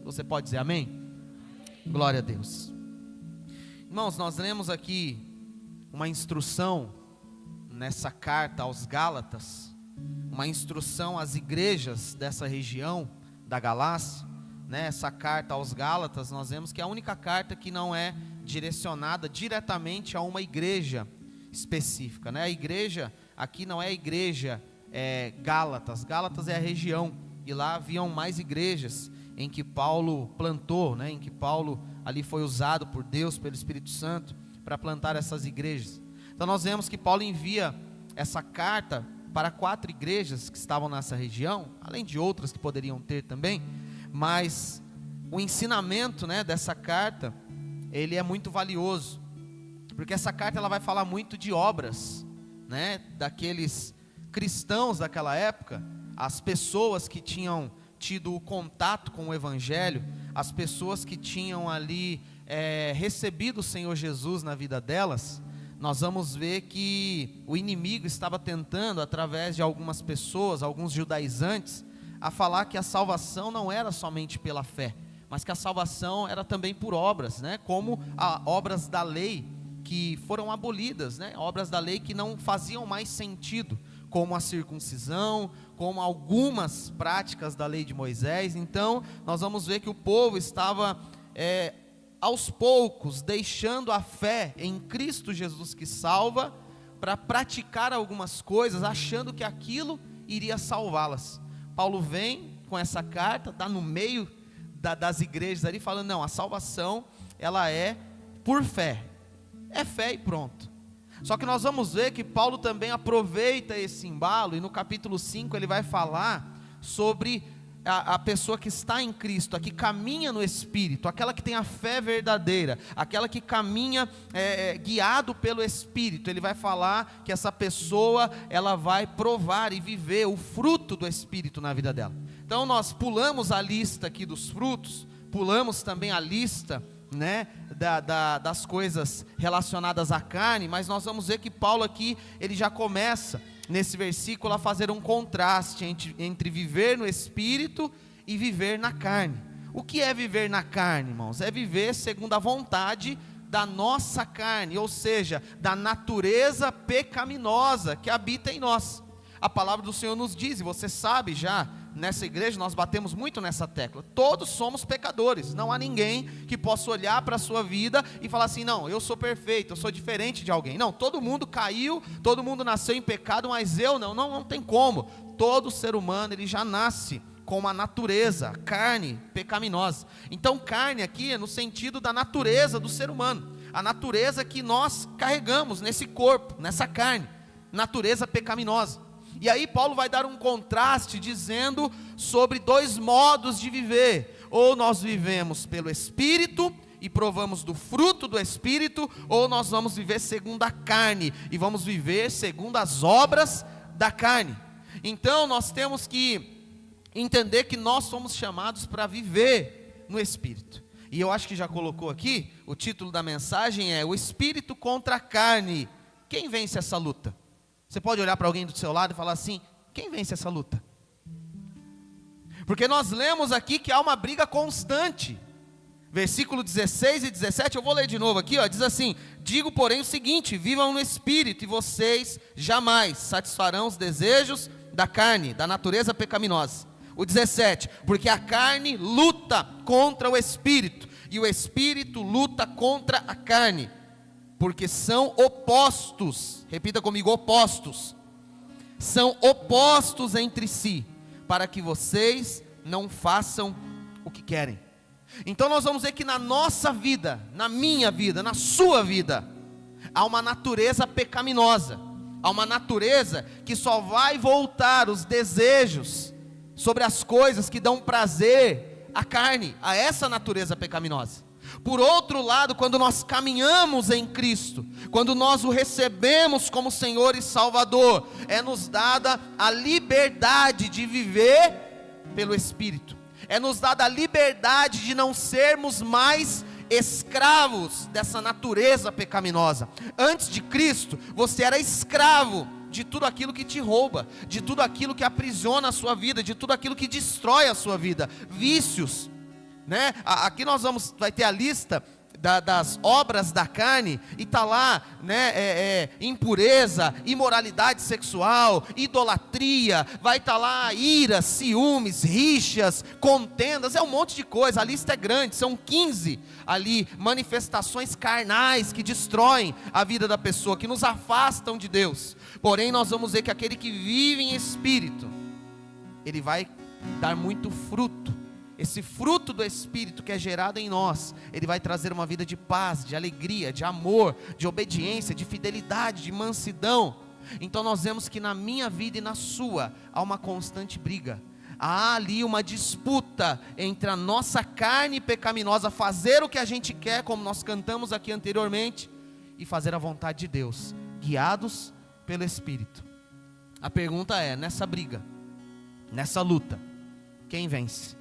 Você pode dizer amém? Glória a Deus. Irmãos, nós lemos aqui uma instrução nessa carta aos Gálatas, uma instrução às igrejas dessa região da Galácia, né? Essa carta aos Gálatas, nós vemos que é a única carta que não é direcionada diretamente a uma igreja específica, né? A igreja aqui não é a igreja Gálatas. Gálatas é a região, e lá haviam mais igrejas em que Paulo plantou, né? Em que Paulo ali foi usado por Deus, pelo Espírito Santo, para plantar essas igrejas. Então nós vemos que Paulo envia essa carta para 4 igrejas que estavam nessa região, além de outras que poderiam ter também, mas o ensinamento, né, dessa carta, ele é muito valioso, porque essa carta ela vai falar muito de obras, né, daqueles cristãos daquela época, as pessoas que tinham tido o contato com o Evangelho, as pessoas que tinham ali recebido o Senhor Jesus na vida delas. Nós vamos ver que o inimigo estava tentando, através de algumas pessoas, alguns judaizantes, a falar que a salvação não era somente pela fé, mas que a salvação era também por obras, né? Como obras da lei que foram abolidas, né? Obras da lei que não faziam mais sentido, como a circuncisão, como algumas práticas da lei de Moisés. Então, nós vamos ver que o povo estava aos poucos deixando a fé em Cristo Jesus que salva, para praticar algumas coisas, achando que aquilo iria salvá-las. Paulo vem com essa carta, está no meio das igrejas ali, falando, não, a salvação, ela é por fé, é fé e pronto. Só que nós vamos ver que Paulo também aproveita esse embalo, e no capítulo 5 ele vai falar sobre a pessoa que está em Cristo, a que caminha no Espírito, aquela que tem a fé verdadeira, aquela que caminha guiado pelo Espírito. Ele vai falar que essa pessoa, ela vai provar e viver o fruto do Espírito na vida dela. Então nós pulamos a lista aqui dos frutos, pulamos também a lista, né, das coisas relacionadas à carne, mas nós vamos ver que Paulo aqui, ele já começa nesse versículo a fazer um contraste entre viver no Espírito e viver na carne. O que é viver na carne, irmãos? É viver segundo a vontade da nossa carne, ou seja, da natureza pecaminosa que habita em nós. A palavra do Senhor nos diz, e você sabe já, nessa igreja nós batemos muito nessa tecla, todos somos pecadores, não há ninguém que possa olhar para a sua vida e falar assim, não, eu sou perfeito, eu sou diferente de alguém. Não, todo mundo caiu, todo mundo nasceu em pecado, mas eu não tem como. Todo ser humano, ele já nasce com uma natureza, carne pecaminosa. Então carne aqui é no sentido da natureza do ser humano, a natureza que nós carregamos nesse corpo, nessa carne, natureza pecaminosa. E aí Paulo vai dar um contraste dizendo sobre 2 modos de viver: ou nós vivemos pelo Espírito e provamos do fruto do Espírito, ou nós vamos viver segundo a carne e vamos viver segundo as obras da carne. Então nós temos que entender que nós somos chamados para viver no Espírito. E eu acho que já colocou aqui, o título da mensagem é o Espírito contra a carne. Quem vence essa luta? Você pode olhar para alguém do seu lado e falar assim, quem vence essa luta? Porque nós lemos aqui que há uma briga constante. Versículo 16 e 17, eu vou ler de novo aqui, diz assim, digo porém o seguinte, vivam no Espírito e vocês jamais satisfarão os desejos da carne, da natureza pecaminosa. O 17, porque a carne luta contra o Espírito e o Espírito luta contra a carne, porque são opostos, repita comigo, opostos, são opostos entre si, para que vocês não façam o que querem. Então nós vamos ver que na nossa vida, na minha vida, na sua vida, há uma natureza pecaminosa, há uma natureza que só vai voltar os desejos sobre as coisas que dão prazer à carne, a essa natureza pecaminosa. Por outro lado, quando nós caminhamos em Cristo, quando nós o recebemos como Senhor e Salvador, é nos dada a liberdade de viver pelo Espírito, é nos dada a liberdade de não sermos mais escravos dessa natureza pecaminosa. Antes de Cristo, você era escravo de tudo aquilo que te rouba, de tudo aquilo que aprisiona a sua vida, de tudo aquilo que destrói a sua vida, vícios, né? Aqui vai ter a lista das obras da carne, e está lá, né, impureza, imoralidade sexual, idolatria, vai estar lá ira, ciúmes, rixas, contendas, um monte de coisa, a lista é grande, são 15 ali, manifestações carnais que destroem a vida da pessoa, que nos afastam de Deus. Porém nós vamos ver que aquele que vive em espírito, ele vai dar muito fruto. Esse fruto do Espírito que é gerado em nós, ele vai trazer uma vida de paz, de alegria, de amor, de obediência, de fidelidade, de mansidão. Então nós vemos que na minha vida e na sua, há uma constante briga. Há ali uma disputa entre a nossa carne pecaminosa, fazer o que a gente quer, como nós cantamos aqui anteriormente, e fazer a vontade de Deus, guiados pelo Espírito. A pergunta é, nessa briga, nessa luta, quem vence?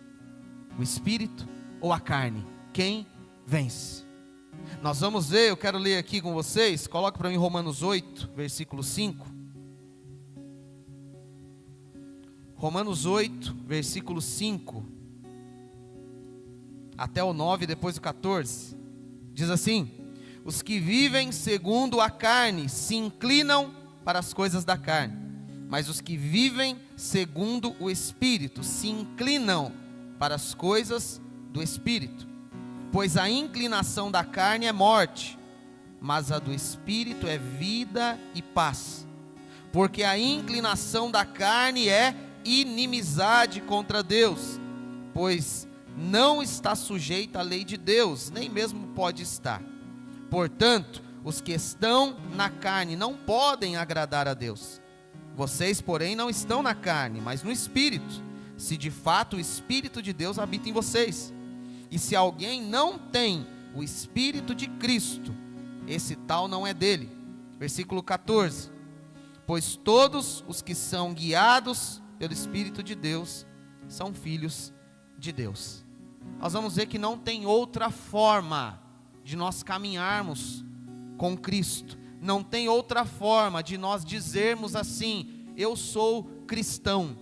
O Espírito ou a carne? Quem vence? Nós vamos ver, eu quero ler aqui com vocês, coloque para mim Romanos 8, versículo 5. Romanos 8, versículo 5, até o 9, depois o 14, diz assim: os que vivem segundo a carne se inclinam para as coisas da carne, mas os que vivem segundo o Espírito se inclinam para as coisas do Espírito. Pois a inclinação da carne é morte, mas a do Espírito é vida e paz. Porque a inclinação da carne é inimizade contra Deus, pois não está sujeita à lei de Deus, nem mesmo pode estar. Portanto, os que estão na carne não podem agradar a Deus. Vocês, porém, não estão na carne, mas no Espírito, se de fato o Espírito de Deus habita em vocês. E se alguém não tem o Espírito de Cristo, esse tal não é dele. Versículo 14: pois todos os que são guiados pelo Espírito de Deus são filhos de Deus. Nós vamos ver que não tem outra forma de nós caminharmos com Cristo, não tem outra forma de nós dizermos assim: eu sou cristão,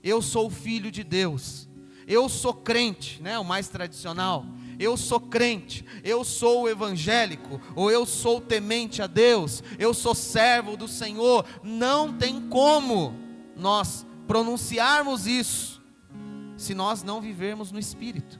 eu sou filho de Deus, eu sou crente, né, o mais tradicional, eu sou crente, eu sou evangélico, ou eu sou temente a Deus, eu sou servo do Senhor. Não tem como nós pronunciarmos isso, se nós não vivermos no Espírito,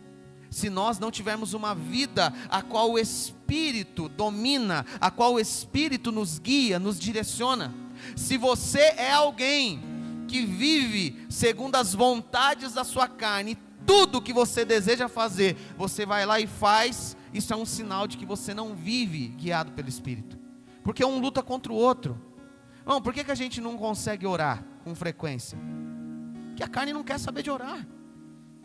se nós não tivermos uma vida a qual o Espírito domina, a qual o Espírito nos guia, nos direciona. Se você é alguém que vive segundo as vontades da sua carne, tudo que você deseja fazer, você vai lá e faz, isso é um sinal de que você não vive guiado pelo Espírito, porque um luta contra o outro. Não, por que a gente não consegue orar com frequência? Porque a carne não quer saber de orar.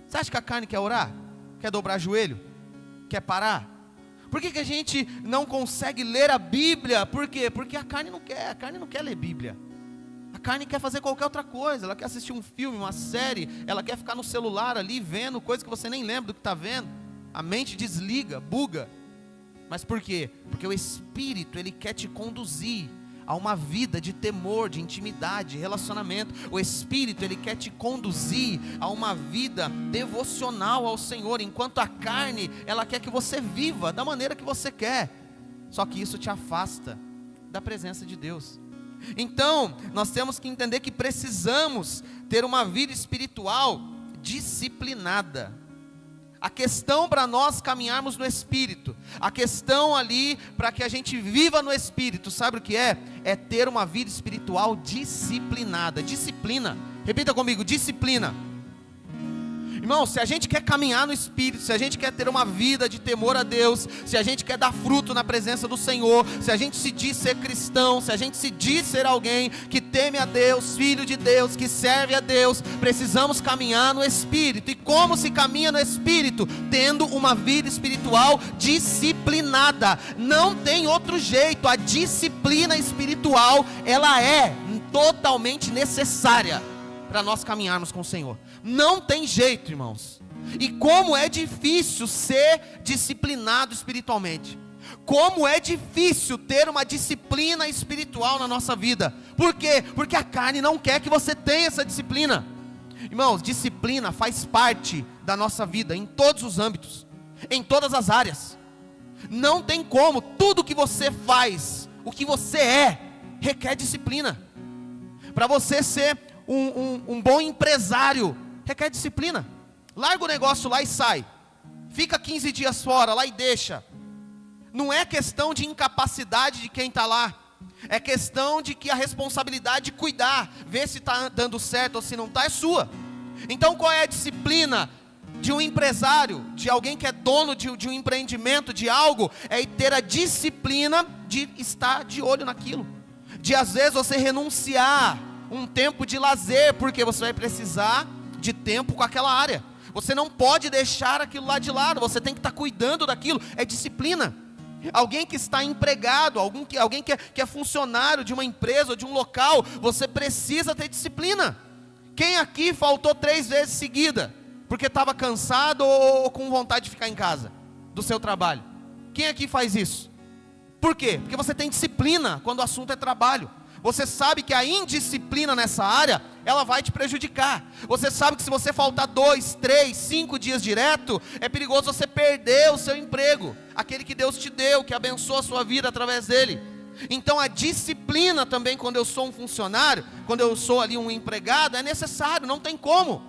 Você acha que a carne quer orar? Quer dobrar joelho? Quer parar? Por que a gente não consegue ler a Bíblia? Por quê? Porque a carne não quer ler Bíblia. A carne quer fazer qualquer outra coisa, ela quer assistir um filme, uma série, ela quer ficar no celular ali vendo coisa que você nem lembra do que está vendo. A mente desliga, buga. Mas por quê? Porque o Espírito, ele quer te conduzir a uma vida de temor, de intimidade, de relacionamento. O Espírito, ele quer te conduzir a uma vida devocional ao Senhor, enquanto a carne, ela quer que você viva da maneira que você quer. Só que isso te afasta da presença de Deus. Então, nós temos que entender que precisamos ter uma vida espiritual disciplinada. A questão para nós caminharmos no Espírito, a questão ali para que a gente viva no Espírito, sabe o que é? É ter uma vida espiritual disciplinada. Disciplina, repita comigo: disciplina. Irmão, se a gente quer caminhar no Espírito, se a gente quer ter uma vida de temor a Deus, se a gente quer dar fruto na presença do Senhor, se a gente se diz ser cristão, se a gente se diz ser alguém que teme a Deus, filho de Deus, que serve a Deus, precisamos caminhar no Espírito. E como se caminha no Espírito? Tendo uma vida espiritual disciplinada. Não tem outro jeito. A disciplina espiritual, ela é totalmente necessária para nós caminharmos com o Senhor. Não tem jeito, irmãos. E como é difícil ser disciplinado espiritualmente. Como é difícil ter uma disciplina espiritual na nossa vida. Por quê? Porque a carne não quer que você tenha essa disciplina. Irmãos, disciplina faz parte da nossa vida, em todos os âmbitos, em todas as áreas. Não tem como, tudo que você faz, o que você requer disciplina. Para você ser um bom empresário, requer disciplina. Larga o negócio lá e sai. Fica 15 dias fora lá e deixa. Não é questão de incapacidade de quem está lá. É questão de que a responsabilidade de cuidar, ver se está dando certo ou se não está, é sua. Então qual é a disciplina de um empresário, de alguém que é dono de um empreendimento, de algo? É ter a disciplina de estar de olho naquilo. De às vezes você renunciar um tempo de lazer, porque você vai precisar de tempo com aquela área. Você não pode deixar aquilo lá de lado, você tem que estar cuidando daquilo, é disciplina. Alguém que está empregado, alguém que é funcionário de uma empresa ou de um local, você precisa ter disciplina. Quem aqui faltou 3 vezes seguida, porque estava cansado ou com vontade de ficar em casa, do seu trabalho? Quem aqui faz isso? Por quê? Porque você tem disciplina quando o assunto é trabalho. Você sabe que a indisciplina nessa área, ela vai te prejudicar. Você sabe que se você faltar 2, 3, 5 dias direto, é perigoso você perder o seu emprego, aquele que Deus te deu, que abençoa a sua vida através dele. Então a disciplina também, quando eu sou um funcionário, quando eu sou ali um empregado, é necessário, não tem como.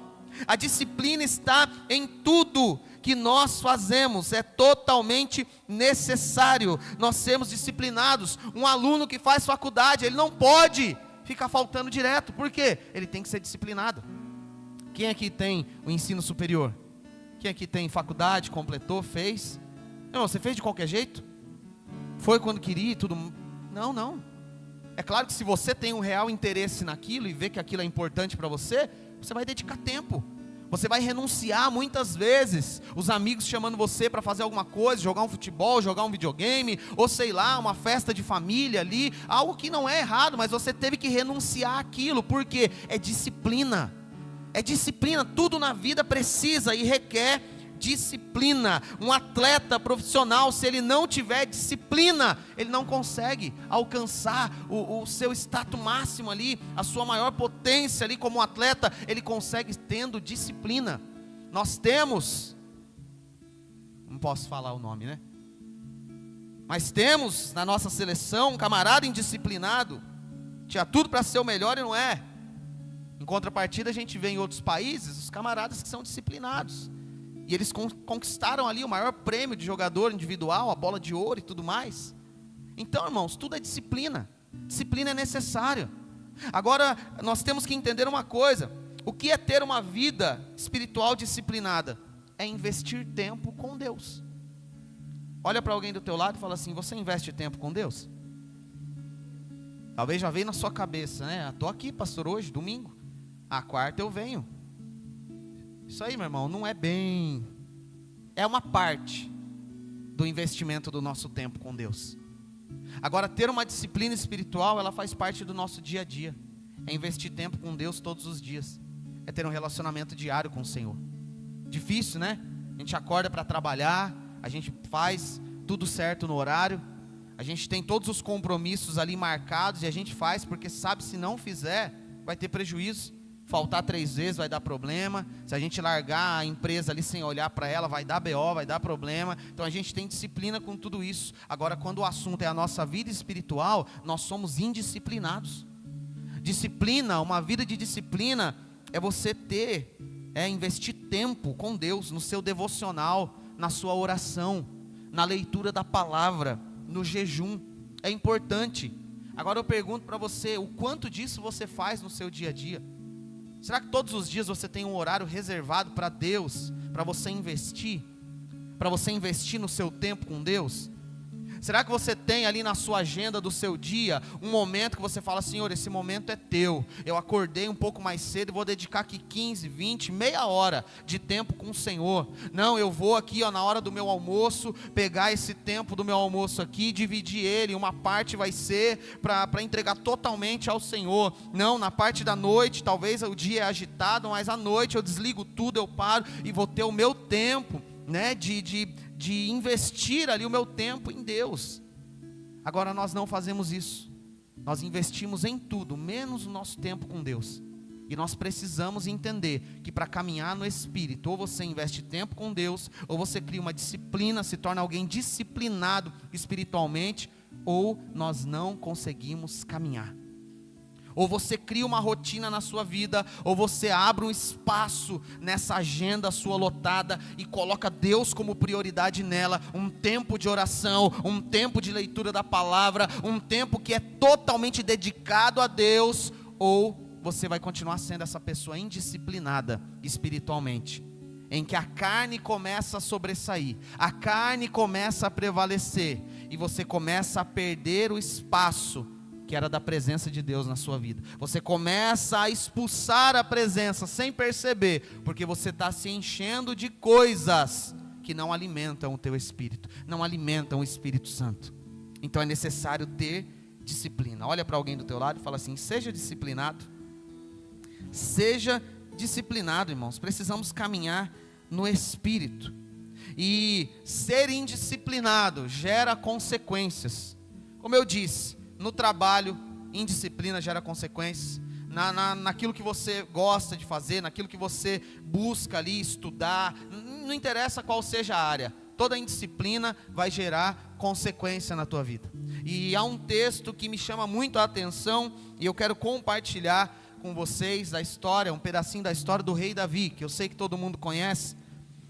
A disciplina está em tudo que nós fazemos, é totalmente necessário nós sermos disciplinados. Um aluno que faz faculdade, ele não pode ficar faltando direto. Por quê? Ele tem que ser disciplinado. Quem aqui tem o ensino superior? Quem aqui tem faculdade, completou, fez? Não, você fez de qualquer jeito? Foi quando queria e tudo? Não. É claro que se você tem um real interesse naquilo e vê que aquilo é importante para você, você vai dedicar tempo. Você vai renunciar muitas vezes, os amigos chamando você para fazer alguma coisa, jogar um futebol, jogar um videogame, ou sei lá, uma festa de família ali, algo que não é errado, mas você teve que renunciar àquilo, porque é disciplina, tudo na vida precisa e requer disciplina. Um atleta profissional, se ele não tiver disciplina, ele não consegue alcançar o seu status máximo ali, a sua maior potência ali como atleta, ele consegue tendo disciplina. Nós temos, não posso falar o nome, né? Mas temos na nossa seleção um camarada indisciplinado, tinha tudo para ser o melhor e não é. Em contrapartida, a gente vê em outros países os camaradas que são disciplinados. E eles conquistaram ali o maior prêmio de jogador individual, a bola de ouro e tudo mais. Então, irmãos, tudo é disciplina. Disciplina é necessário. Agora, nós temos que entender uma coisa. O que é ter uma vida espiritual disciplinada? É investir tempo com Deus. Olha para alguém do teu lado e fala assim: você investe tempo com Deus? Talvez já veio na sua cabeça, né? Estou aqui, pastor, hoje, domingo. A quarta eu venho. Isso aí, meu irmão, não é bem... É uma parte do investimento do nosso tempo com Deus. Agora, ter uma disciplina espiritual, ela faz parte do nosso dia a dia. É investir tempo com Deus todos os dias. É ter um relacionamento diário com o Senhor. Difícil, né? A gente acorda para trabalhar, a gente faz tudo certo no horário, a gente tem todos os compromissos ali marcados e a gente faz porque sabe, se não fizer, vai ter prejuízo. Faltar 3 vezes vai dar problema. Se a gente largar a empresa ali sem olhar para ela, vai dar BO, vai dar problema. Então a gente tem disciplina com tudo isso. Agora, quando o assunto é a nossa vida espiritual, nós somos indisciplinados. Disciplina, uma vida de disciplina, é você investir tempo com Deus, no seu devocional, na sua oração, na leitura da palavra, no jejum. É importante. Agora eu pergunto para você, o quanto disso você faz no seu dia a dia? Será que todos os dias você tem um horário reservado para Deus, para você investir no seu tempo com Deus? Será que você tem ali na sua agenda do seu dia um momento que você fala: Senhor, esse momento é teu, eu acordei um pouco mais cedo e vou dedicar aqui 15, 20, meia hora de tempo com o Senhor. Não, eu vou aqui na hora do meu almoço, pegar esse tempo do meu almoço aqui, dividir ele, uma parte vai ser para entregar totalmente ao Senhor. Não, na parte da noite, talvez o dia é agitado, mas à noite eu desligo tudo, eu paro e vou ter o meu tempo, né, de investir ali o meu tempo em Deus. Agora nós não fazemos isso. Nós investimos em tudo, menos o nosso tempo com Deus. E nós precisamos entender que para caminhar no Espírito, ou você investe tempo com Deus, ou você cria uma disciplina, se torna alguém disciplinado espiritualmente, ou nós não conseguimos caminhar. Ou você cria uma rotina na sua vida, ou você abre um espaço nessa agenda sua lotada e coloca Deus como prioridade nela, um tempo de oração, um tempo de leitura da palavra, um tempo que é totalmente dedicado a Deus, ou você vai continuar sendo essa pessoa indisciplinada espiritualmente, em que a carne começa a sobressair, a carne começa a prevalecer, e você começa a perder o espaço que era da presença de Deus na sua vida. Você começa a expulsar a presença sem perceber, porque você está se enchendo de coisas que não alimentam o teu espírito, não alimentam o Espírito Santo. Então é necessário ter disciplina. Olha para alguém do teu lado e fala assim: seja disciplinado. Seja disciplinado, irmãos. Precisamos caminhar no Espírito. E ser indisciplinado gera consequências. Como eu disse, no trabalho, indisciplina gera consequências. Naquilo que você gosta de fazer, naquilo que você busca ali estudar, não interessa qual seja a área, toda indisciplina vai gerar consequência na tua vida. E há um texto que me chama muito a atenção, e eu quero compartilhar com vocês da história, um pedacinho da história do rei Davi, que eu sei que todo mundo conhece,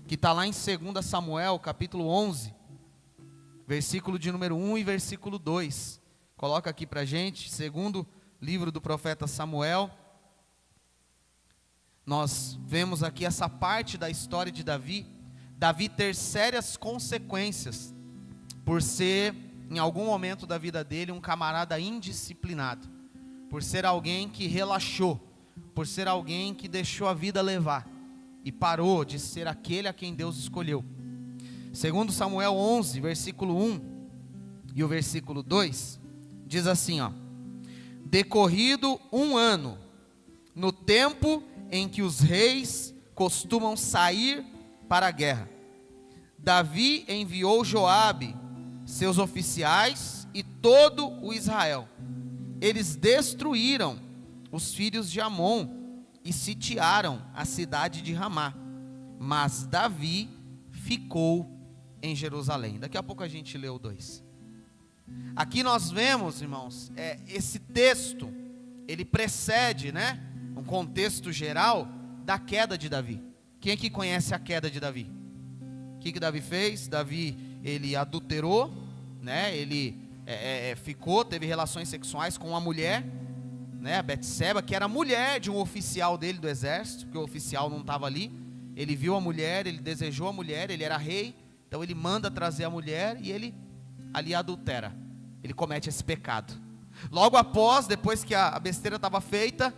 que está lá em 2 Samuel, capítulo 11, versículo de número 1 e versículo 2. Coloca aqui para a gente, segundo livro do profeta Samuel. Nós vemos aqui essa parte da história de Davi. Davi ter sérias consequências por ser, em algum momento da vida dele, um camarada indisciplinado, por ser alguém que relaxou, por ser alguém que deixou a vida levar e parou de ser aquele a quem Deus escolheu. Segundo Samuel 11, versículo 1 e o versículo 2, diz assim, ó: decorrido 1 ano, no tempo em que os reis costumam sair para a guerra, Davi enviou Joabe, seus oficiais e todo o Israel. Eles destruíram os filhos de Amon e sitiaram a cidade de Ramá, mas Davi ficou em Jerusalém. Daqui a pouco a gente lê o 2. Aqui nós vemos, irmãos, esse texto, ele precede, um contexto geral da queda de Davi. Quem aqui conhece a queda de Davi? O que Davi fez? Davi, ele adulterou, ele teve relações sexuais com uma mulher, a Betseba, que era mulher de um oficial dele do exército, porque o oficial não estava ali. Ele viu a mulher, ele desejou a mulher, ele era rei, então ele manda trazer a mulher e ele ali adultera, ele comete esse pecado. Logo após, depois que a besteira estava feita,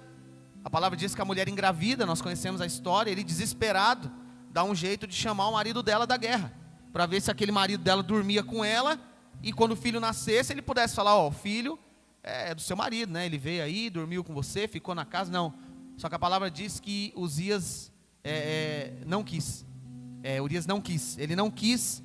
a palavra diz que a mulher engravida, nós conhecemos a história. Ele desesperado, dá um jeito de chamar o marido dela da guerra, para ver se aquele marido dela dormia com ela, e quando o filho nascesse, ele pudesse falar: o filho é do seu marido, ele veio aí, dormiu com você, ficou na casa. Não, só que a palavra diz que Uzias não quis, Urias não quis, ele não quis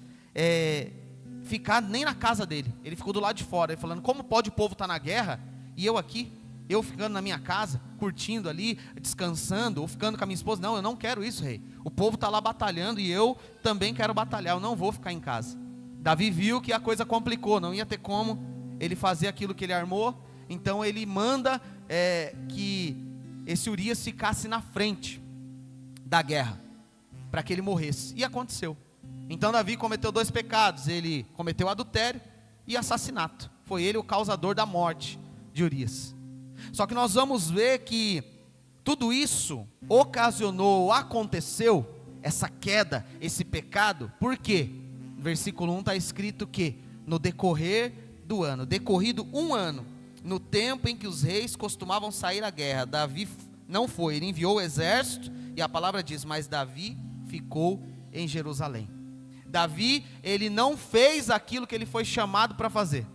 ficar nem na casa dele, ele ficou do lado de fora, ele falando: como pode o povo estar na guerra, e eu aqui, eu ficando na minha casa, curtindo ali, descansando, ou ficando com a minha esposa? Não, eu não quero isso, rei, o povo está lá batalhando, e eu também quero batalhar, eu não vou ficar em casa. Davi viu que a coisa complicou, não ia ter como ele fazer aquilo que ele armou, então ele manda que esse Urias ficasse na frente da guerra, para que ele morresse, e aconteceu. Então Davi cometeu 2 pecados, ele cometeu adultério e assassinato, foi ele o causador da morte de Urias. Só que nós vamos ver que tudo isso ocasionou, aconteceu, essa queda, esse pecado, por quê? No versículo 1 está escrito que no decorrer do ano, decorrido 1 ano, no tempo em que os reis costumavam sair à guerra, Davi não foi, ele enviou o exército, e a palavra diz: mas Davi ficou em Jerusalém. Davi, ele não fez aquilo que ele foi chamado para fazer.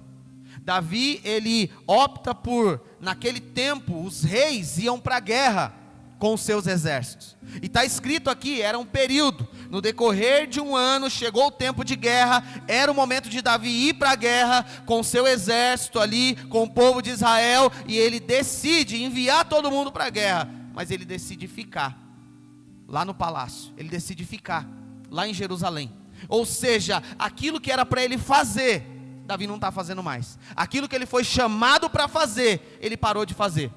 Davi, ele opta por, naquele tempo, os reis iam para a guerra com os seus exércitos, e está escrito aqui, era um período, no decorrer de 1 ano, chegou o tempo de guerra, era o momento de Davi ir para a guerra, com o seu exército ali, com o povo de Israel, e ele decide enviar todo mundo para a guerra, mas ele decide ficar lá no palácio, ele decide ficar lá em Jerusalém. Ou seja, aquilo que era para ele fazer, Davi não está fazendo mais. Aquilo que ele foi chamado para fazer, ele parou de fazer.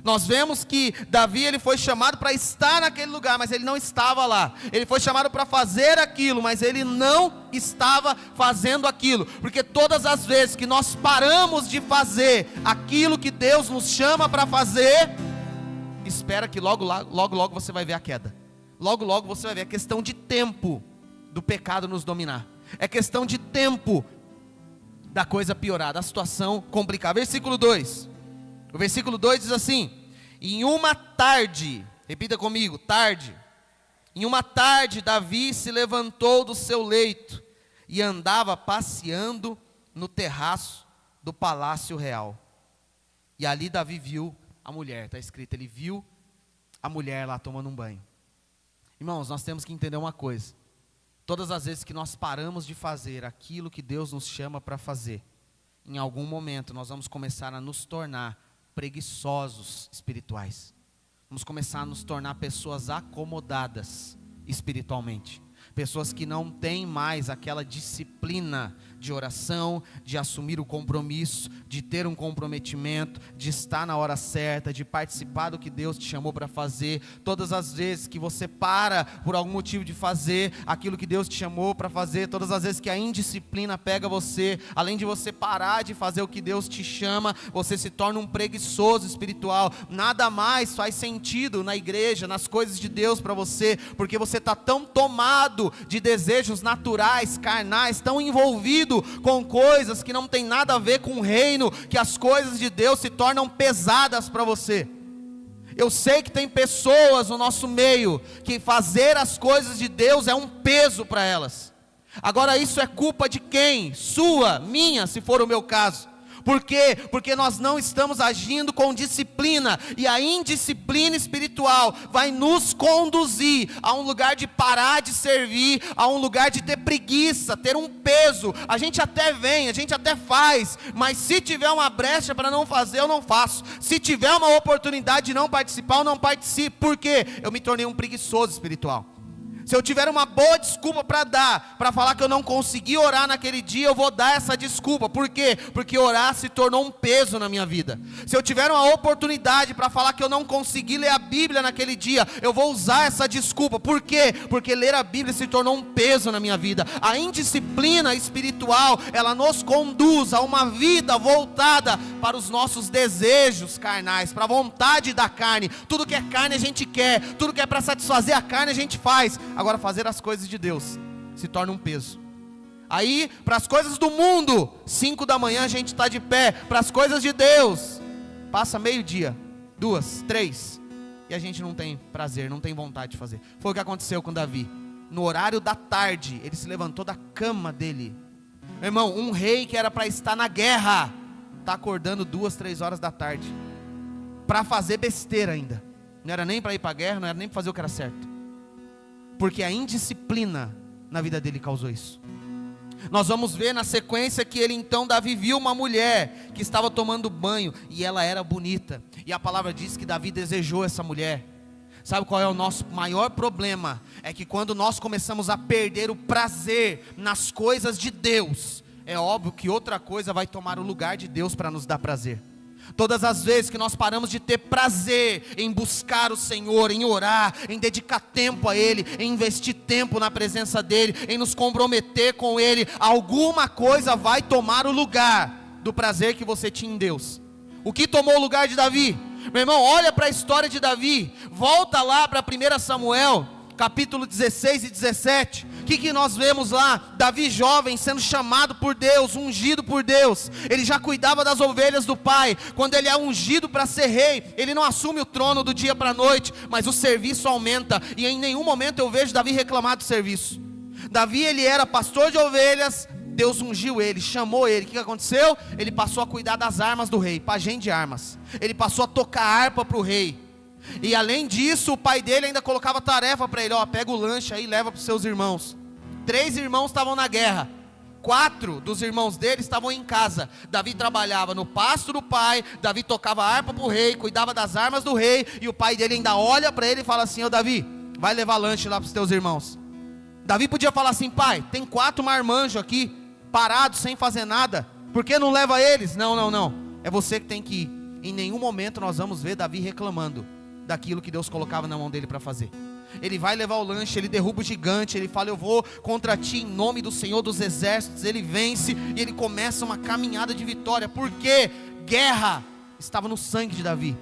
Nós vemos que Davi, ele foi chamado para estar naquele lugar, mas ele não estava lá. Ele foi chamado para fazer aquilo, mas ele não estava fazendo aquilo. Porque todas as vezes que nós paramos de fazer aquilo que Deus nos chama para fazer, espera que logo você vai ver a queda. Logo você vai ver. É questão de tempo do pecado nos dominar. É questão de tempo da coisa piorar, da situação complicar. Versículo 2. O versículo 2 diz assim: em uma tarde, repita comigo, tarde. Em uma tarde, Davi se levantou do seu leito e andava passeando no terraço do palácio real. E ali Davi viu a mulher, está escrito, ele viu a mulher lá tomando um banho. Irmãos, nós temos que entender uma coisa. Todas as vezes que nós paramos de fazer aquilo que Deus nos chama para fazer, em algum momento nós vamos começar a nos tornar preguiçosos espirituais. Vamos começar a nos tornar pessoas acomodadas espiritualmente. Pessoas que não têm mais aquela disciplina de oração, de assumir o compromisso, de ter um comprometimento, de estar na hora certa, de participar do que Deus te chamou para fazer. Todas as vezes que você para por algum motivo de fazer aquilo que Deus te chamou para fazer, todas as vezes que a indisciplina pega você, além de você parar de fazer o que Deus te chama, você se torna um preguiçoso espiritual. Nada mais faz sentido na igreja, nas coisas de Deus para você, porque você está tão tomado de desejos naturais, carnais, tão envolvido com coisas que não tem nada a ver com o reino, que as coisas de Deus se tornam pesadas para você. Eu sei que tem pessoas no nosso meio que fazer as coisas de Deus é um peso para elas. Agora isso é culpa de quem? Sua, minha, se for o meu caso. Por quê? Porque nós não estamos agindo com disciplina, e a indisciplina espiritual vai nos conduzir a um lugar de parar de servir, a um lugar de ter preguiça, ter um peso. A gente até vem, a gente até faz, mas se tiver uma brecha para não fazer, eu não faço. Se tiver uma oportunidade de não participar, eu não participo. Por quê? Eu me tornei um preguiçoso espiritual. Se eu tiver uma boa desculpa para dar, para falar que eu não consegui orar naquele dia, eu vou dar essa desculpa. Por quê? Porque orar se tornou um peso na minha vida. Se eu tiver uma oportunidade para falar que eu não consegui ler a Bíblia naquele dia, eu vou usar essa desculpa. Por quê? Porque ler a Bíblia se tornou um peso na minha vida. A indisciplina espiritual, ela nos conduz a uma vida voltada para os nossos desejos carnais, para a vontade da carne. Tudo que é carne a gente quer, tudo que é para satisfazer a carne a gente faz. Agora fazer as coisas de Deus se torna um peso. Aí para as coisas do mundo, 5 da manhã a gente está de pé. Para as coisas de Deus, passa meio-dia, 2, 3, e a gente não tem prazer, não tem vontade de fazer. Foi o que aconteceu com Davi. No horário da tarde, ele se levantou da cama dele. Meu irmão, um rei que era para estar na guerra, está acordando 2, 3 horas da tarde, para fazer besteira ainda. Não era nem para ir para a guerra, não era nem para fazer o que era certo. Porque a indisciplina na vida dele causou isso. Nós vamos ver na sequência que ele então, Davi viu uma mulher que estava tomando banho, e ela era bonita, e a palavra diz que Davi desejou essa mulher. Sabe qual é o nosso maior problema? É que quando nós começamos a perder o prazer nas coisas de Deus, é óbvio que outra coisa vai tomar o lugar de Deus para nos dar prazer. Todas as vezes que nós paramos de ter prazer em buscar o Senhor, em orar, em dedicar tempo a Ele, em investir tempo na presença dEle, em nos comprometer com Ele, alguma coisa vai tomar o lugar do prazer que você tinha em Deus. O que tomou o lugar de Davi? Meu irmão, olha para a história de Davi, volta lá para 1 Samuel, capítulo 16 e 17, o que nós vemos lá? Davi jovem sendo chamado por Deus, ungido por Deus. Ele já cuidava das ovelhas do pai. Quando ele é ungido para ser rei, ele não assume o trono do dia para a noite, mas o serviço aumenta, e em nenhum momento eu vejo Davi reclamar do serviço. Davi, ele era pastor de ovelhas, Deus ungiu ele, chamou ele. O que aconteceu? Ele passou a cuidar das armas do rei, pajem de armas. Ele passou a tocar harpa para o rei. E além disso, o pai dele ainda colocava tarefa para ele: ó, pega o lanche aí e leva para os seus irmãos. 3 irmãos estavam na guerra. 4 dos irmãos dele estavam em casa. Davi trabalhava no pasto do pai, Davi tocava harpa para o rei, cuidava das armas do rei, e o pai dele ainda olha para ele e fala assim: ô Davi, vai levar lanche lá para os teus irmãos. Davi podia falar assim: pai, tem 4 marmanjos aqui, parados, sem fazer nada, por que não leva eles? Não, é você que tem que ir. Em nenhum momento nós vamos ver Davi reclamando daquilo que Deus colocava na mão dele para fazer. Ele vai levar o lanche, ele derruba o gigante, ele fala: eu vou contra ti em nome do Senhor dos Exércitos. Ele vence e ele começa uma caminhada de vitória, porque guerra estava no sangue de Davi.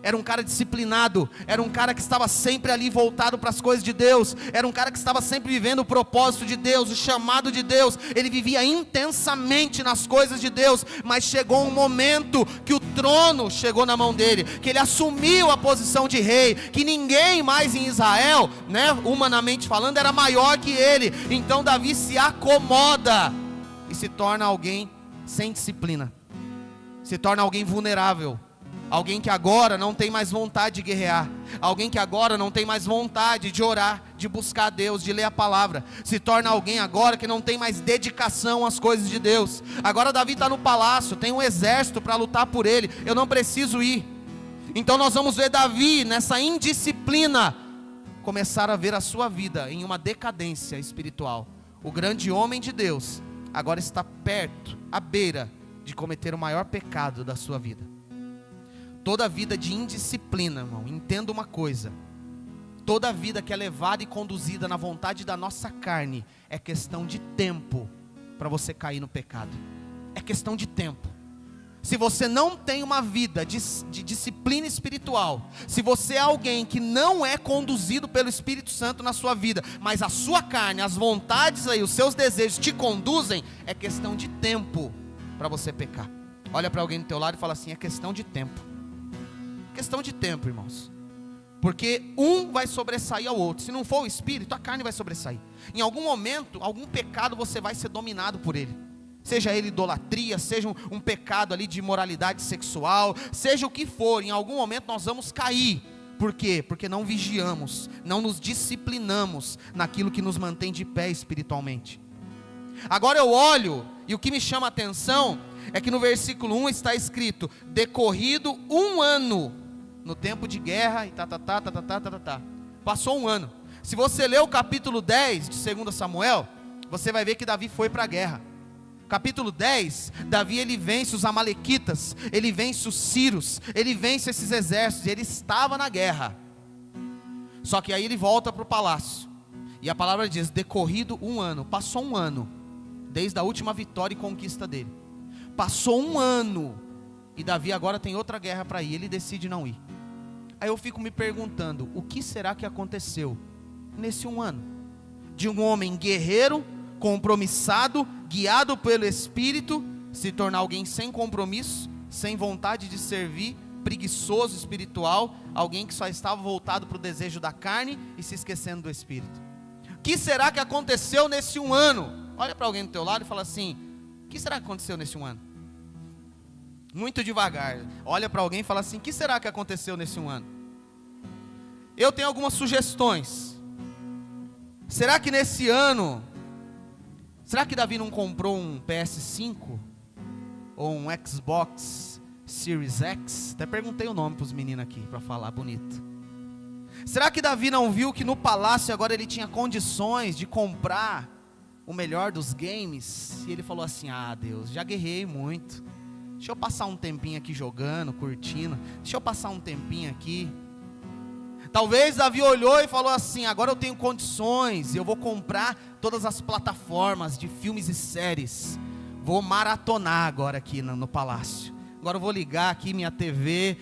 Era um cara disciplinado, era um cara que estava sempre ali voltado para as coisas de Deus, era um cara que estava sempre vivendo o propósito de Deus, o chamado de Deus. Ele vivia intensamente nas coisas de Deus, mas chegou um momento que o trono chegou na mão dele, que ele assumiu a posição de rei, que ninguém mais em Israel, humanamente falando, era maior que ele. Então Davi se acomoda e se torna alguém sem disciplina, se torna alguém vulnerável. Alguém que agora não tem mais vontade de guerrear, alguém que agora não tem mais vontade de orar, de buscar Deus, de ler a palavra. Se torna alguém agora que não tem mais dedicação às coisas de Deus. Agora Davi está no palácio, tem um exército para lutar por ele, eu não preciso ir. Então nós vamos ver Davi nessa indisciplina começar a ver a sua vida em uma decadência espiritual. O grande homem de Deus agora está perto, à beira de cometer o maior pecado da sua vida. Toda vida de indisciplina, irmão, entenda uma coisa: toda vida que é levada e conduzida na vontade da nossa carne, é questão de tempo para você cair no pecado. É questão de tempo. Se você não tem uma vida de disciplina espiritual, se você é alguém que não é conduzido pelo Espírito Santo na sua vida, mas a sua carne, as vontades aí, os seus desejos te conduzem, é questão de tempo para você pecar. Olha para alguém do teu lado e fala assim: é questão de tempo. Questão de tempo, irmãos, porque um vai sobressair ao outro. Se não for o Espírito, a carne vai sobressair. Em algum momento, algum pecado você vai ser dominado por ele, seja ele idolatria, seja um pecado ali de imoralidade sexual, seja o que for. Em algum momento nós vamos cair. Por quê? Porque não vigiamos, não nos disciplinamos naquilo que nos mantém de pé espiritualmente. Agora eu olho, e o que me chama a atenção é que no versículo 1 está escrito: decorrido 1 ano, no tempo de guerra, e passou 1 ano. Se você ler o capítulo 10 de 2 Samuel, você vai ver que Davi foi para a guerra. Capítulo 10, Davi ele vence os amalequitas, ele vence os sírios, ele vence esses exércitos, ele estava na guerra. Só que aí ele volta para o palácio, e a palavra diz: decorrido 1 ano, passou 1 ano, desde a última vitória e conquista dele. Passou 1 ano, e Davi agora tem outra guerra para ir, ele decide não ir. Aí eu fico me perguntando: o que será que aconteceu nesse 1 ano? De um homem guerreiro, compromissado, guiado pelo Espírito, se tornar alguém sem compromisso, sem vontade de servir, preguiçoso espiritual, alguém que só estava voltado para o desejo da carne e se esquecendo do Espírito. O que será que aconteceu nesse 1 ano? Olha para alguém do teu lado e fala assim: o que será que aconteceu nesse 1 ano? Muito devagar, olha para alguém e fala assim: o que será que aconteceu nesse 1 ano? Eu tenho algumas sugestões. Será que nesse ano, será que Davi não comprou um PS5? Ou um Xbox Series X? Até perguntei o nome para os meninos aqui, para falar bonito. Será que Davi não viu que no palácio agora ele tinha condições de comprar o melhor dos games? E ele falou assim: ah, Deus, já guerrei muito, deixa eu passar um tempinho aqui jogando, curtindo, deixa eu passar um tempinho aqui. Talvez Davi olhou e falou assim: agora eu tenho condições, eu vou comprar todas as plataformas de filmes e séries, vou maratonar agora aqui no palácio. Agora eu vou ligar aqui minha TV,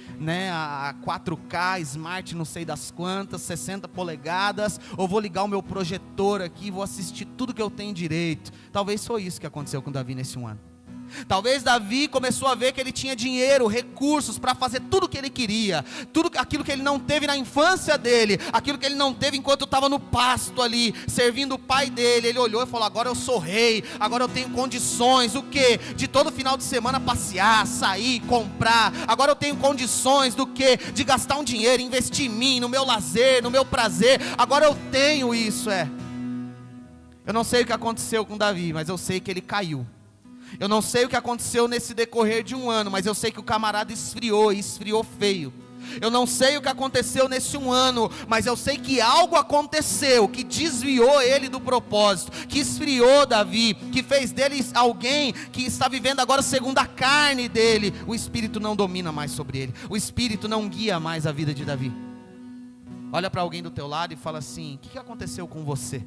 a 4K, Smart não sei das quantas, 60 polegadas, ou vou ligar o meu projetor aqui, vou assistir tudo que eu tenho direito. Talvez foi isso que aconteceu com Davi nesse 1 ano. Talvez Davi começou a ver que ele tinha dinheiro, recursos para fazer tudo o que ele queria, tudo aquilo que ele não teve na infância dele, aquilo que ele não teve enquanto estava no pasto ali, servindo o pai dele. Ele olhou e falou: agora eu sou rei, agora eu tenho condições, o quê? De todo final de semana passear, sair, comprar. Agora eu tenho condições do quê? De gastar um dinheiro, investir em mim, no meu lazer, no meu prazer. Agora eu tenho isso, Eu não sei o que aconteceu com Davi, mas eu sei que ele caiu. Eu não sei o que aconteceu nesse decorrer de um ano, mas eu sei que o camarada esfriou, e esfriou feio. Eu não sei o que aconteceu nesse um ano, mas eu sei que algo aconteceu, que desviou ele do propósito, que esfriou Davi, que fez dele alguém que está vivendo agora segundo a carne dele. O Espírito não domina mais sobre ele, o Espírito não guia mais a vida de Davi. Olha para alguém do teu lado e fala assim: o que aconteceu com você?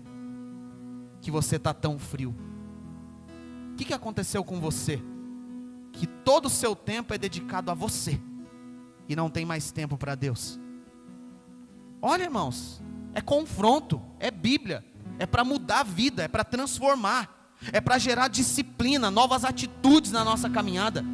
Que você está tão frio? O que aconteceu com você? Que todo o seu tempo é dedicado a você e não tem mais tempo para Deus. Olha, irmãos, é confronto, é Bíblia, é para mudar a vida, é para transformar, é para gerar disciplina, novas atitudes na nossa caminhada.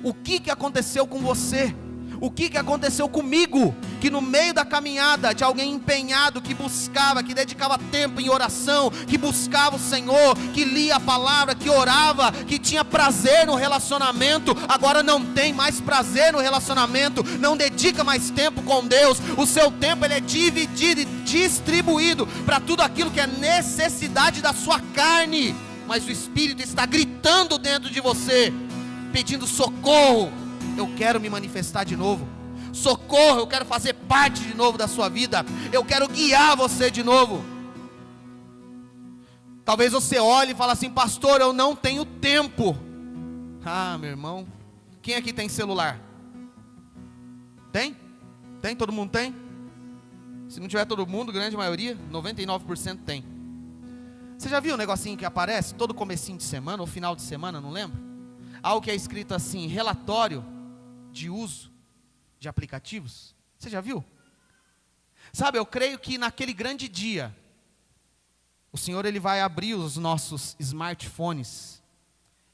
O que aconteceu com você? O que aconteceu comigo? Que no meio da caminhada de alguém empenhado, que buscava, que dedicava tempo em oração, que buscava o Senhor, que lia a palavra, que orava, que tinha prazer no relacionamento, agora não tem mais prazer no relacionamento, não dedica mais tempo com Deus. O seu tempo ele é dividido e distribuído para tudo aquilo que é necessidade da sua carne, mas o Espírito está gritando dentro de você, pedindo socorro. Eu quero me manifestar de novo. Socorro, eu quero fazer parte de novo da sua vida. Eu quero guiar você de novo. Talvez você olhe e fale assim: pastor, eu não tenho tempo. Ah, meu irmão, quem aqui tem celular? Tem? Tem? Todo mundo tem? Se não tiver todo mundo, grande maioria, 99% tem. Você já viu um negocinho que aparece todo comecinho de semana ou final de semana, não lembro? Algo que é escrito assim: relatório de uso de aplicativos. Você já viu? Sabe, eu creio que naquele grande dia o Senhor ele vai abrir os nossos smartphones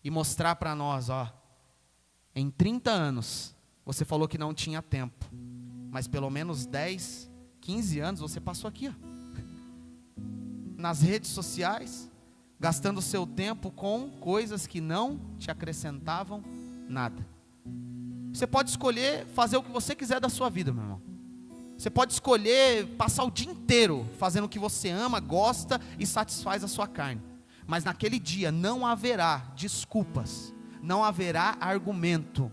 e mostrar para nós, ó, em 30 anos você falou que não tinha tempo, mas pelo menos 10, 15 anos você passou aqui, ó, nas redes sociais, gastando o seu tempo com coisas que não te acrescentavam nada. Você pode escolher fazer o que você quiser da sua vida, meu irmão. Você pode escolher passar o dia inteiro fazendo o que você ama, gosta e satisfaz a sua carne. Mas naquele dia não haverá desculpas, não haverá argumento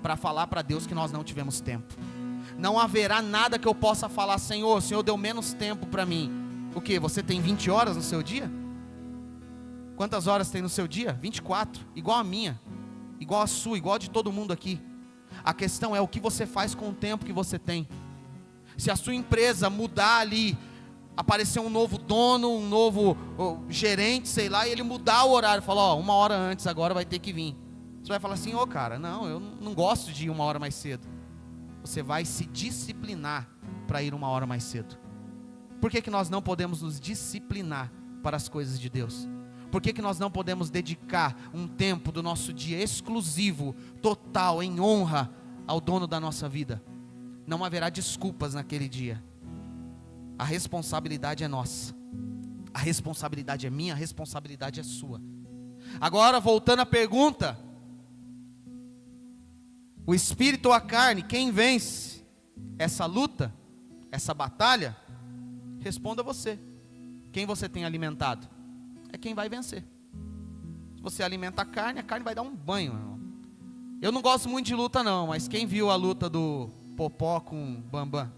para falar para Deus que nós não tivemos tempo. Não haverá nada que eu possa falar: Senhor, o Senhor deu menos tempo para mim. O que? Você tem 20 horas no seu dia? Quantas horas tem no seu dia? 24, igual a minha, igual a sua, igual a de todo mundo aqui. A questão é o que você faz com o tempo que você tem. Se a sua empresa mudar ali, aparecer um novo dono, um novo gerente, sei lá, e ele mudar o horário, falar: ó, 1 hora antes agora vai ter que vir. Você vai falar assim: ô cara, não, eu não gosto de ir 1 hora mais cedo. Você vai se disciplinar para ir 1 hora mais cedo. Por que nós não podemos nos disciplinar para as coisas de Deus? Por que nós não podemos dedicar um tempo do nosso dia exclusivo, total, em honra ao dono da nossa vida? Não haverá desculpas naquele dia. A responsabilidade é nossa. A responsabilidade é minha, a responsabilidade é sua. Agora, voltando à pergunta: o espírito ou a carne, quem vence essa luta, essa batalha? Responda você. Quem você tem alimentado? É quem vai vencer. Se você alimenta a carne vai dar um banho, irmão. Eu não gosto muito de luta não, mas quem viu a luta do Popó com o Bambam?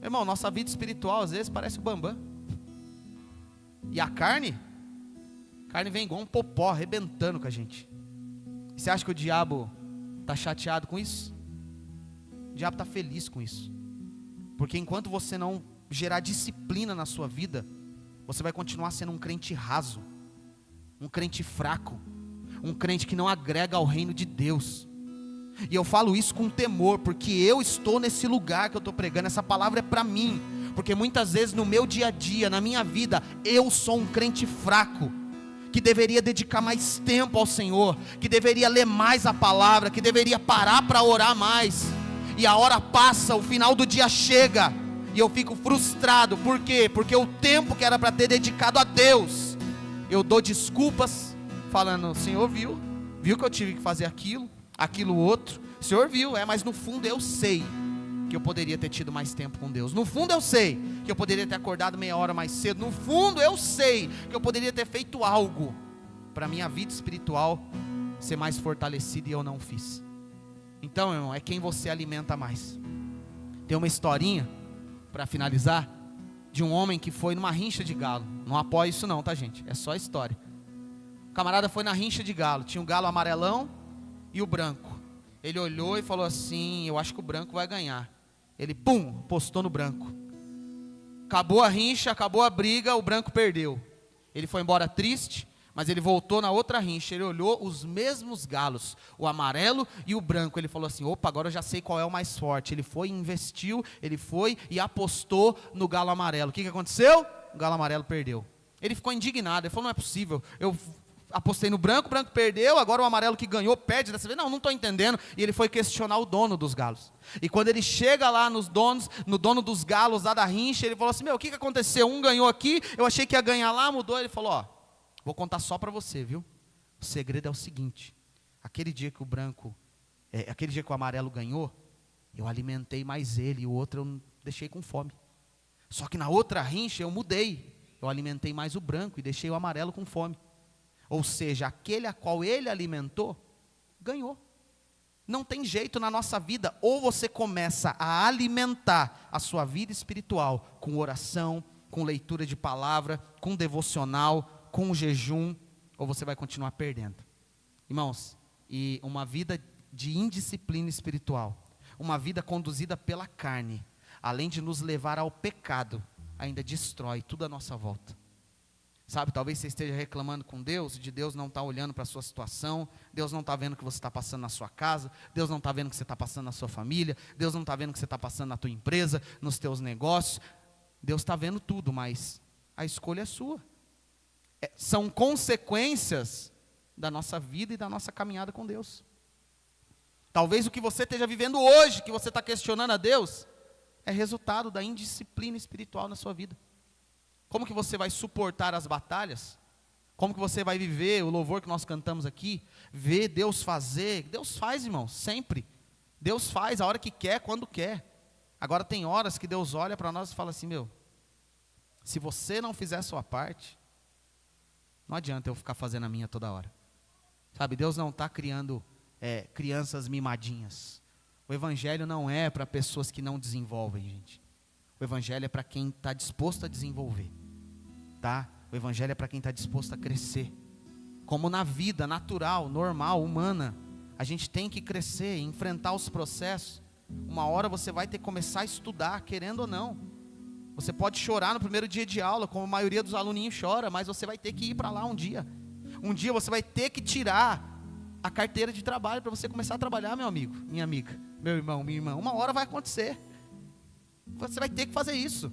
Irmão, nossa vida espiritual às vezes parece o Bambam. E a carne vem igual um popó, arrebentando com a gente. E você acha que o diabo está chateado com isso? O diabo está feliz com isso. Porque enquanto você não gerar disciplina na sua vida, você vai continuar sendo um crente raso, um crente fraco, um crente que não agrega ao reino de Deus. E eu falo isso com temor, porque eu estou nesse lugar que eu estou pregando. Essa palavra é para mim, porque muitas vezes no meu dia a dia, na minha vida, eu sou um crente fraco, que deveria dedicar mais tempo ao Senhor, que deveria ler mais a palavra, que deveria parar para orar mais. E a hora passa, o final do dia chega, e eu fico frustrado. Por quê? Porque o tempo que era para ter dedicado a Deus, eu dou desculpas, falando: o Senhor viu que eu tive que fazer aquilo outro, o Senhor viu, mas no fundo eu sei que eu poderia ter tido mais tempo com Deus. No fundo eu sei que eu poderia ter acordado meia hora mais cedo. No fundo eu sei que eu poderia ter feito algo para minha vida espiritual ser mais fortalecida e eu não fiz. Então, irmão, é quem você alimenta mais. Tem uma historinha, para finalizar, de um homem que foi numa rincha de galo. Não apoio isso não, tá, gente? É só história. O camarada foi na rincha de galo. Tinha o galo amarelão e o branco. Ele olhou e falou assim: eu acho que o branco vai ganhar. Ele, postou no branco. Acabou a rincha, acabou a briga, o branco perdeu. Ele foi embora triste, mas ele voltou na outra rincha. Ele olhou os mesmos galos, o amarelo e o branco. Ele falou assim: opa, agora eu já sei qual é o mais forte. Ele foi e investiu, ele foi e apostou no galo amarelo. O que aconteceu? O galo amarelo perdeu. Ele ficou indignado, ele falou: não é possível, eu apostei no branco, o branco perdeu, agora o amarelo que ganhou perde dessa vez. Não estou entendendo. E ele foi questionar o dono dos galos. E quando ele chega lá no dono dos galos lá da rincha, ele falou assim: meu, o que aconteceu? Um ganhou aqui, eu achei que ia ganhar lá, mudou. Ele falou: ó, vou contar só para você, viu? O segredo é o seguinte: aquele dia que o amarelo ganhou, eu alimentei mais ele, e o outro eu deixei com fome. Só que na outra rincha eu mudei, eu alimentei mais o branco e deixei o amarelo com fome. Ou seja, aquele a qual ele alimentou, ganhou. Não tem jeito na nossa vida, ou você começa a alimentar a sua vida espiritual com oração, com leitura de palavra, com devocional, com jejum, ou você vai continuar perdendo. Irmãos, e uma vida de indisciplina espiritual, uma vida conduzida pela carne, além de nos levar ao pecado, ainda destrói tudo à nossa volta. Sabe, talvez você esteja reclamando com Deus, de Deus não estar olhando para a sua situação, Deus não está vendo o que você está passando na sua casa, Deus não está vendo o que você está passando na sua família, Deus não está vendo o que você está passando na tua empresa, nos teus negócios. Deus está vendo tudo, mas a escolha é sua. São consequências da nossa vida e da nossa caminhada com Deus. Talvez o que você esteja vivendo hoje, que você está questionando a Deus, é resultado da indisciplina espiritual na sua vida. Como que você vai suportar as batalhas? Como que você vai viver o louvor que nós cantamos aqui? Ver Deus fazer. Deus faz, irmão, sempre. Deus faz a hora que quer, quando quer. Agora tem horas que Deus olha para nós e fala assim: meu, se você não fizer a sua parte, não adianta eu ficar fazendo a minha toda hora. Sabe, Deus não está criando crianças mimadinhas. O evangelho não é para pessoas que não desenvolvem, gente. O evangelho é para quem está disposto a desenvolver. Tá? O evangelho é para quem está disposto a crescer. Como na vida natural, normal, humana, a gente tem que crescer, enfrentar os processos. Uma hora você vai ter que começar a estudar, querendo ou não. Você pode chorar no primeiro dia de aula, como a maioria dos aluninhos chora, mas você vai ter que ir para lá um dia. Um dia você vai ter que tirar a carteira de trabalho para você começar a trabalhar, meu amigo, minha amiga, meu irmão, minha irmã. Uma hora vai acontecer. Você vai ter que fazer isso,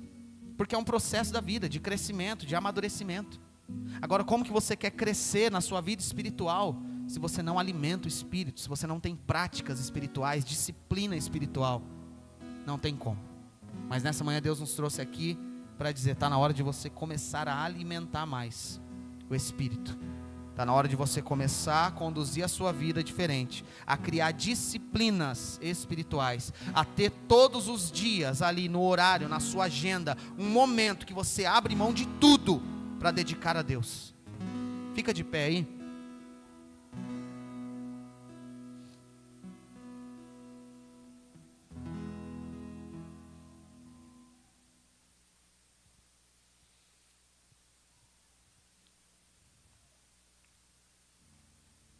porque é um processo da vida, de crescimento, de amadurecimento. Agora, como que você quer crescer na sua vida espiritual, se você não alimenta o espírito, se você não tem práticas espirituais, disciplina espiritual? Não tem como. Mas nessa manhã Deus nos trouxe aqui para dizer: está na hora de você começar a alimentar mais o espírito. Está na hora de você começar a conduzir a sua vida diferente, a criar disciplinas espirituais, a ter todos os dias ali no horário, na sua agenda, um momento que você abre mão de tudo para dedicar a Deus. Fica de pé aí.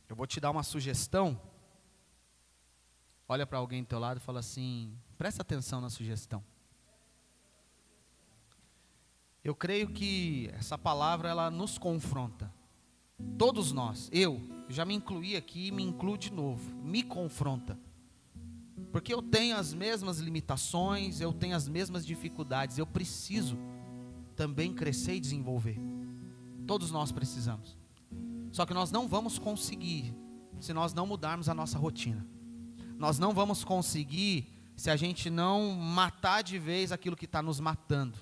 Eu vou te dar uma sugestão. Olha para alguém do teu lado e fala assim: presta atenção na sugestão. Eu creio que essa palavra, ela nos confronta. Todos nós, eu já me incluí aqui e me incluo de novo. Me confronta. Porque eu tenho as mesmas limitações, eu tenho as mesmas dificuldades. Eu preciso também crescer e desenvolver. Todos nós precisamos. Só que nós não vamos conseguir se nós não mudarmos a nossa rotina. Nós não vamos conseguir se a gente não matar de vez aquilo que está nos matando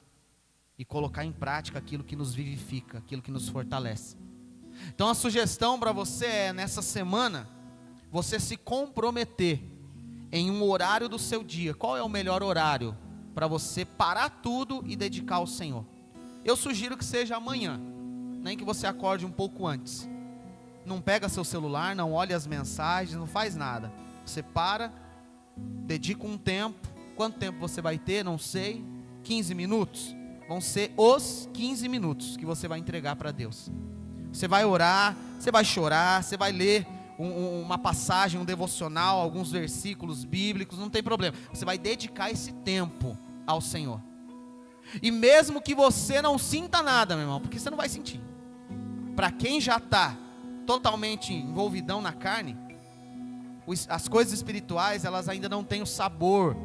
e colocar em prática aquilo que nos vivifica, aquilo que nos fortalece. Então a sugestão para você é, nessa semana, você se comprometer em um horário do seu dia, qual é o melhor horário para você parar tudo e dedicar ao Senhor? Eu sugiro que seja amanhã, nem que você acorde um pouco antes. Não pega seu celular, não olha as mensagens, não faz nada. Você para, dedica um tempo. Quanto tempo você vai ter? Não sei. 15 minutos? Vão ser os 15 minutos que você vai entregar para Deus. Você vai orar, você vai chorar, você vai ler uma passagem, um devocional, alguns versículos bíblicos, não tem problema. Você vai dedicar esse tempo ao Senhor. E mesmo que você não sinta nada, meu irmão, porque você não vai sentir. Para quem já está totalmente envolvidão na carne, as coisas espirituais, elas ainda não têm o sabor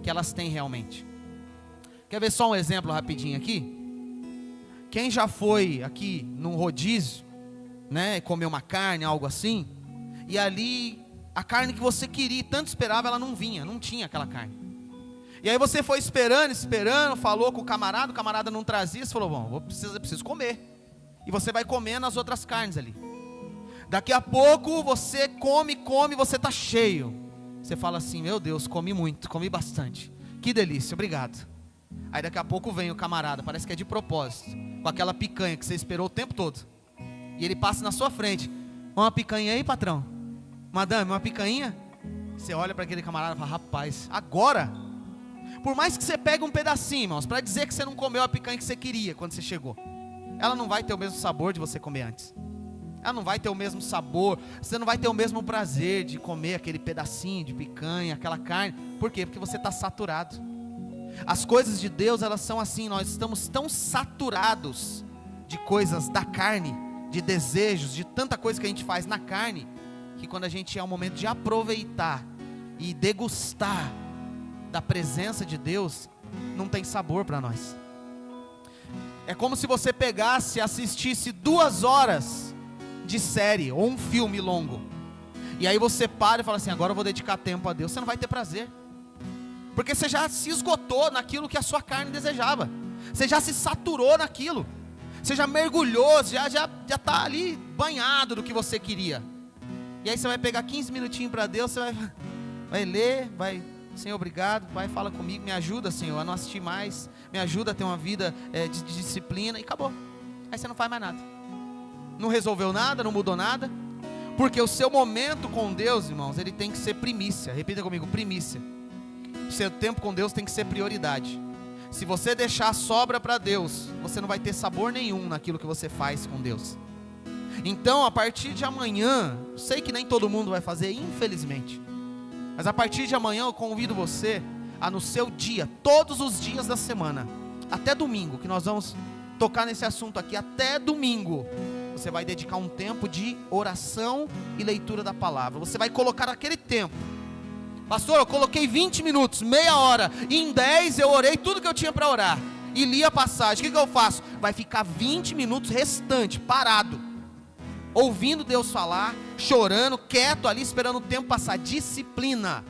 que elas têm realmente. Quer ver só um exemplo rapidinho aqui? Quem já foi aqui num rodízio, né, comeu uma carne, algo assim, e ali a carne que você queria, tanto esperava, ela não vinha, não tinha aquela carne. E aí você foi esperando, falou com o camarada não trazia, você falou, bom, eu preciso comer. E você vai comendo as outras carnes ali. Daqui a pouco você come, você está cheio. Você fala assim, meu Deus, comi muito, comi bastante. Que delícia, obrigado. Aí daqui a pouco vem o camarada, parece que é de propósito, com aquela picanha que você esperou o tempo todo. E ele passa na sua frente. Uma picanha aí, patrão? Madame, uma picanha? Você olha para aquele camarada e fala, rapaz, agora? Por mais que você pegue um pedacinho, irmãos, para dizer que você não comeu a picanha que você queria quando você chegou, ela não vai ter o mesmo sabor de você comer antes. Ela não vai ter o mesmo sabor, você não vai ter o mesmo prazer de comer aquele pedacinho de picanha, aquela carne. Por quê? Porque você está saturado. As coisas de Deus, elas são assim, nós estamos tão saturados de coisas da carne, de desejos, de tanta coisa que a gente faz na carne, que quando a gente é o momento de aproveitar e degustar da presença de Deus, não tem sabor para nós. É como se você pegasse e assistisse 2 horas de série, ou um filme longo, e aí você para e fala assim, agora eu vou dedicar tempo a Deus. Você não vai ter prazer, porque você já se esgotou naquilo que a sua carne desejava, você já se saturou naquilo, você já mergulhou, já está ali banhado do que você queria. E aí você vai pegar 15 minutinhos para Deus, você vai ler, Senhor, obrigado, Pai, fala comigo, me ajuda, Senhor, a não assistir mais, me ajuda a ter uma vida de disciplina, e acabou. Aí você não faz mais nada, não resolveu nada, não mudou nada, porque o seu momento com Deus, irmãos, ele tem que ser primícia. Repita comigo, primícia. O seu tempo com Deus tem que ser prioridade. Se você deixar a sobra para Deus, você não vai ter sabor nenhum naquilo que você faz com Deus. Então, a partir de amanhã, sei que nem todo mundo vai fazer, infelizmente, mas a partir de amanhã eu convido você a, no seu dia, todos os dias da semana, até domingo, que nós vamos tocar nesse assunto aqui, até domingo, você vai dedicar um tempo de oração e leitura da palavra. Você vai colocar aquele tempo. Pastor, eu coloquei 20 minutos, meia hora, e em 10 eu orei tudo que eu tinha para orar, e li a passagem. O que eu faço? Vai ficar 20 minutos restante, parado, ouvindo Deus falar, chorando, quieto ali, esperando o tempo passar. Disciplina.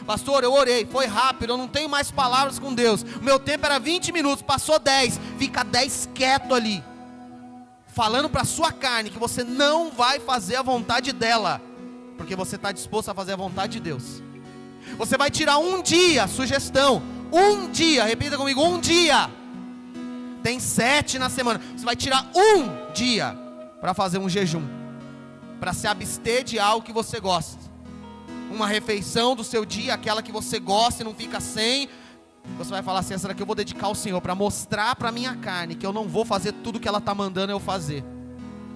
Pastor, eu orei, foi rápido, eu não tenho mais palavras com Deus, o meu tempo era 20 minutos, passou 10, fica 10 quieto ali, falando para a sua carne que você não vai fazer a vontade dela, porque você está disposto a fazer a vontade de Deus. Você vai tirar um dia, sugestão, um dia, repita comigo, um dia. Tem 7 na semana, você vai tirar um dia para fazer um jejum, para se abster de algo que você gosta, uma refeição do seu dia, aquela que você gosta e não fica sem. Você vai falar assim, essa daqui eu vou dedicar ao Senhor, para mostrar para a minha carne que eu não vou fazer tudo que ela está mandando eu fazer.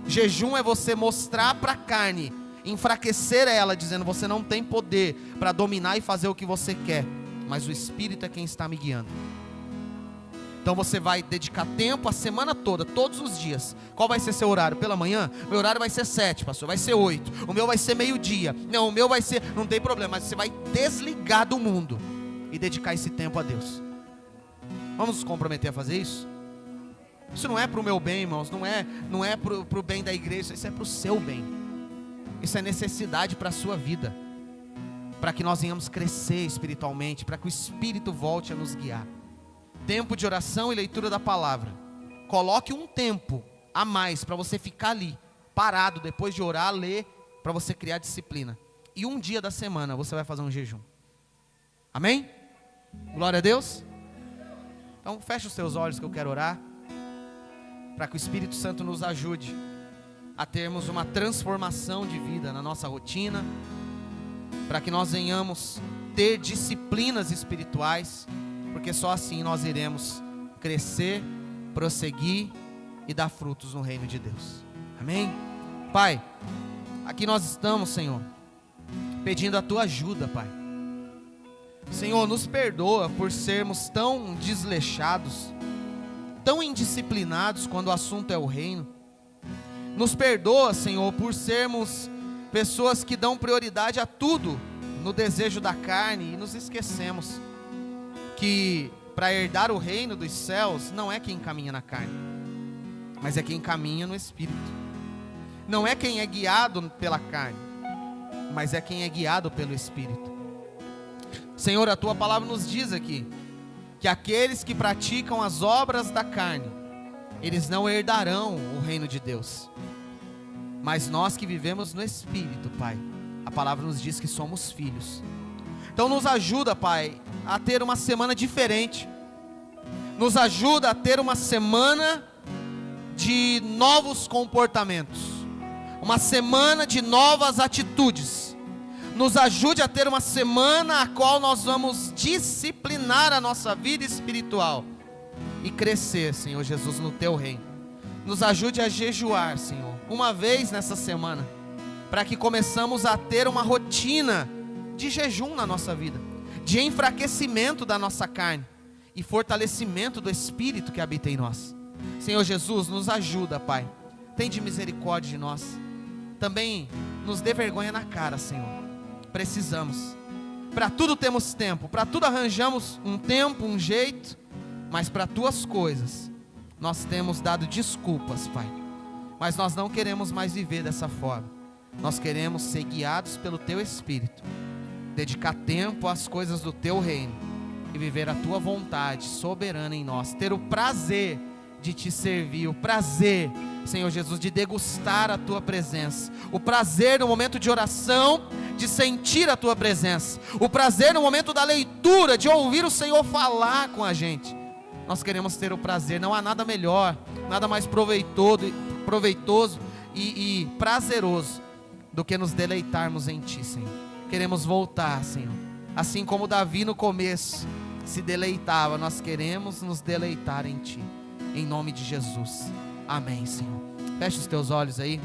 Jejum é você mostrar para a carne, enfraquecer ela, dizendo, você não tem poder para dominar e fazer o que você quer, mas o Espírito é quem está me guiando. Então você vai dedicar tempo a semana toda, todos os dias. Qual vai ser seu horário? Pela manhã? Meu horário vai ser 7, pastor, vai ser 8. O meu vai ser meio-dia. Não, o meu vai ser, não tem problema, mas você vai desligar do mundo e dedicar esse tempo a Deus. Vamos nos comprometer a fazer isso? Isso não é para o meu bem, irmãos, não é para o bem da igreja, isso é para o seu bem. Isso é necessidade para a sua vida, para que nós venhamos crescer espiritualmente, para que o Espírito volte a nos guiar. Tempo de oração e leitura da palavra. Coloque um tempo a mais para você ficar ali, parado, depois de orar, ler, para você criar disciplina. E um dia da semana você vai fazer um jejum. Amém? Glória a Deus. Então feche os seus olhos que eu quero orar, para que o Espírito Santo nos ajude a termos uma transformação de vida na nossa rotina, para que nós venhamos ter disciplinas espirituais, porque só assim nós iremos crescer, prosseguir e dar frutos no reino de Deus. Amém? Pai, aqui nós estamos, Senhor, pedindo a tua ajuda, Pai. Senhor, nos perdoa por sermos tão desleixados, tão indisciplinados quando o assunto é o reino. Nos perdoa, Senhor, por sermos pessoas que dão prioridade a tudo no desejo da carne, e nos esquecemos que para herdar o reino dos céus não é quem caminha na carne, mas é quem caminha no Espírito. Não é quem é guiado pela carne, mas é quem é guiado pelo Espírito. Senhor, a tua palavra nos diz aqui que aqueles que praticam as obras da carne, eles não herdarão o reino de Deus. Mas nós que vivemos no Espírito, Pai, a palavra nos diz que somos filhos. Então nos ajuda, Pai, a ter uma semana diferente. Nos ajuda a ter uma semana de novos comportamentos, uma semana de novas atitudes. Nos ajude a ter uma semana a qual nós vamos disciplinar a nossa vida espiritual e crescer, Senhor Jesus, no teu reino. Nos ajude a jejuar, Senhor, uma vez nessa semana, para que começamos a ter uma rotina de jejum na nossa vida, de enfraquecimento da nossa carne e fortalecimento do Espírito que habita em nós. Senhor Jesus, nos ajuda, Pai. Tende misericórdia de nós. Também nos dê vergonha na cara, Senhor. Precisamos. Para tudo temos tempo, para tudo arranjamos um tempo, um jeito, mas para tuas coisas nós temos dado desculpas, Pai. Mas nós não queremos mais viver dessa forma. Nós queremos ser guiados pelo teu Espírito, dedicar tempo às coisas do teu reino e viver a tua vontade soberana em nós, ter o prazer de te servir, o prazer, Senhor Jesus, de degustar a tua presença, o prazer no momento de oração, de sentir a tua presença, o prazer no momento da leitura, de ouvir o Senhor falar com a gente. Nós queremos ter o prazer. Não há nada melhor, nada mais proveitoso e prazeroso do que nos deleitarmos em ti, Senhor. Queremos voltar, Senhor, assim como Davi no começo se deleitava, nós queremos nos deleitar em ti, em nome de Jesus. Amém, Senhor. Feche os teus olhos aí.